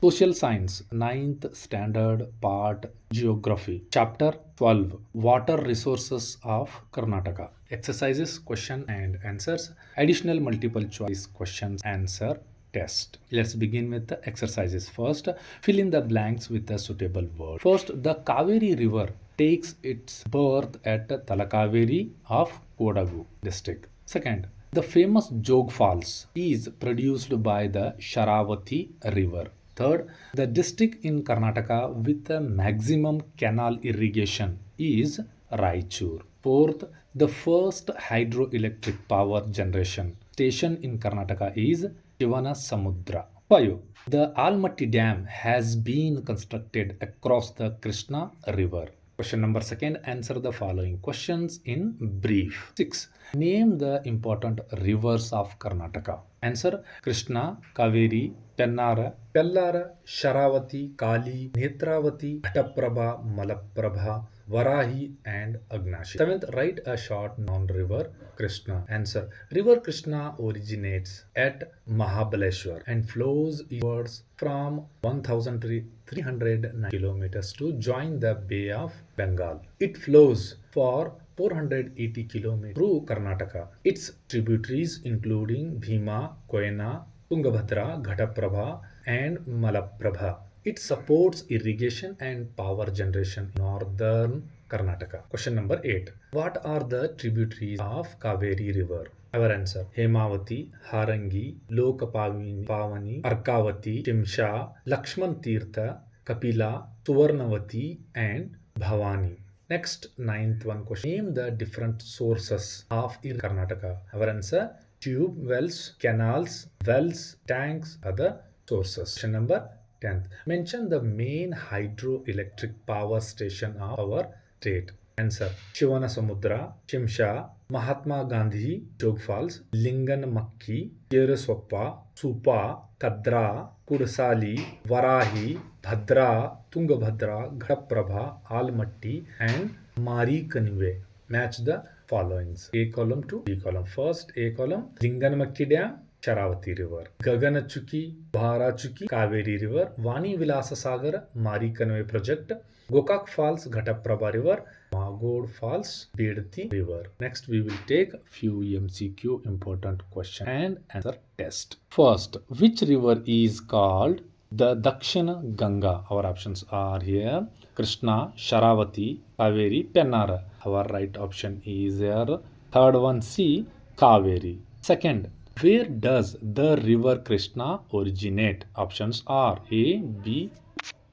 Social Science, ninth Standard Part Geography, Chapter 12, Water Resources of Karnataka. Exercises, question and answers, additional multiple choice questions, answer test. Let's begin with the exercises. First, fill in the blanks with a suitable word. First, the Kaveri River takes its birth at Talakaveri of Kodagu district. Second, the famous Jog Falls is produced by the Sharavati River. Third, the district in Karnataka with the maximum canal irrigation is Raichur. Fourth, the first hydroelectric power generation station in Karnataka is Shivana Samudra. 5. The Almaty Dam has been constructed across the Krishna River. Question number second, answer the following questions in brief. 6. Name the important rivers of Karnataka. Answer: Krishna, Kaveri, Pennara, Pellara, Sharavati, Kali, Netravati, Ghataprabha, Malaprabha, Varahi, and Agnashi. 7th, write a short non-river Krishna. Answer: River Krishna originates at Mahabaleshwar and flows eastwards from 1309 kilometers to join the Bay of Bengal. It flows for 480 kilometers through Karnataka. Its tributaries including Bhima, Koyna, Tungabhadra, Ghataprabha, and Malaprabha. It supports irrigation and power generation in northern Karnataka. Question number 8. What are the tributaries of Kaveri River? Our answer: Hemavati, Harangi, Lokapavani, Arkavati, Shimsha, Lakshman Tirtha, Kapila, Suvarnavati, and Bhavani. Next, ninth one question. Name the different sources of Karnataka. Our answer: tube wells, canals, wells, tanks are the sources. Question number 10th. Mention the main hydroelectric power station of our state. Answer: Shivana Samudra, Shimsha, Mahatma Gandhi, Jog Falls, Linganmakki, Yeraswappa, Supa, Kadra, Kudasali, Varahi, Bhadra, Tungabhadra, Ghataprabha, Almatti, and Marikanve. Match the followings. A column to B column. First, A column, Linganmakki Dam, Sharavati River. Gaganachuki, Bharachuki, Kaveri River. Vani Vilasa Sagar, Marikanve Project. Gokak Falls, Ghataprabha River. Magod Falls, Bedti River. Next, we will take few MCQ important question and answer test. First, which river is called the Dakshina Ganga? Our options are here: Krishna, Sharavati, Kaveri, Pennara. Our right option is here. Third one, C, Kaveri. Second, where does the river Krishna originate? Options are A, B,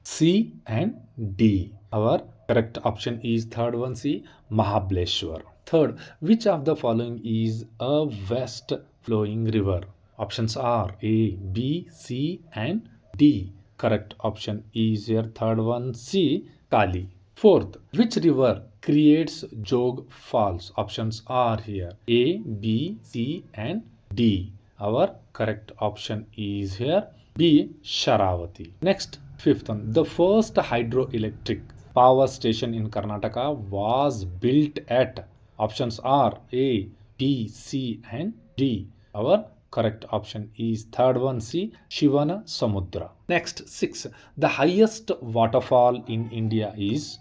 C, and D. Our correct option is third one, C, Mahabaleshwar. Third, which of the following is a west flowing river? Options are A, B, C, and D. Correct option is here third one, C, Kali. Fourth, which river creates Jog Falls? Options are here A, B, C, and D. Our correct option is here B, Sharavati. Next, fifth one, the first hydroelectric power station in Karnataka was built at. Options are A, B, C, and D. Our correct option is third one, C, Shivana Samudra. Next, six, the highest waterfall in India is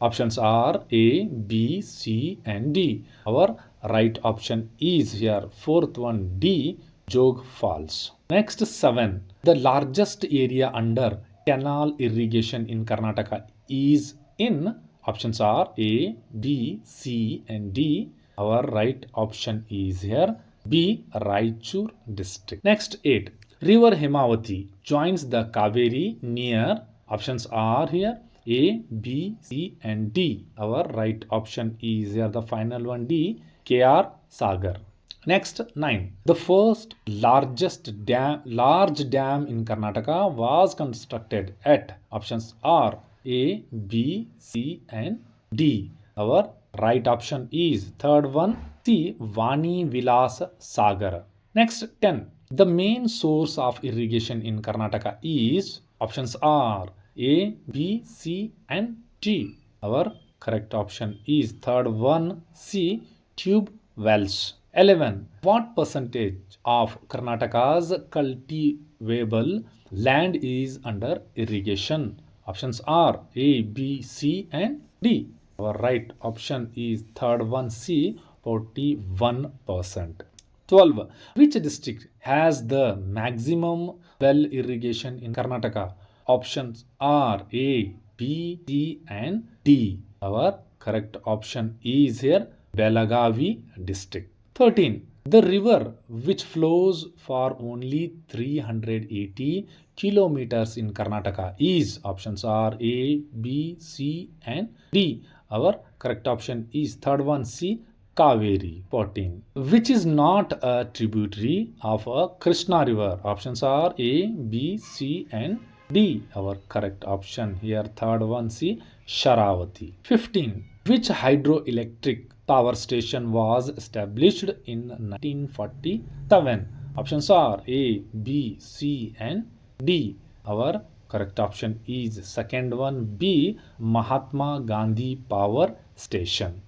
options are A, B, C, and D. Our right option is here fourth one, D, Jog Falls. Next, 7. The largest area under canal irrigation in Karnataka is in. Options are A, B, C, and D. Our right option is here B, Raichur district. Next, 8. River Hemavati joins the Kaveri near. Options are here A, B, C, and D. Our right option is here the final one, D, KR Sagar. Next, 9. The first large dam in Karnataka was constructed at. Options are A, B, C, and D. Our right option is third one, C, Vani Vilas Sagar. Next, 10. The main source of irrigation in Karnataka is. Options are A, B, C, and D. Our correct option is third one, C, tube wells. 11. What percentage of Karnataka's cultivable land is under irrigation? Options are A, B, C, and D. Our right option is third one C, 41%. 12. Which district has the maximum well irrigation in Karnataka? Options are A, B, C, and D. Our correct option is here Belagavi district. 13. The river which flows for only 380 kilometers in Karnataka is, options are A, B, C, and D. Our correct option is third one C, Kaveri. 14. Which is not a tributary of a Krishna river? Options are A, B, C, and D. Our correct option here third one C, Sharavati. 15. Which hydroelectric power station was established in 1947? Options are A, B, C, and D. Our correct option is second one B, Mahatma Gandhi Power Station.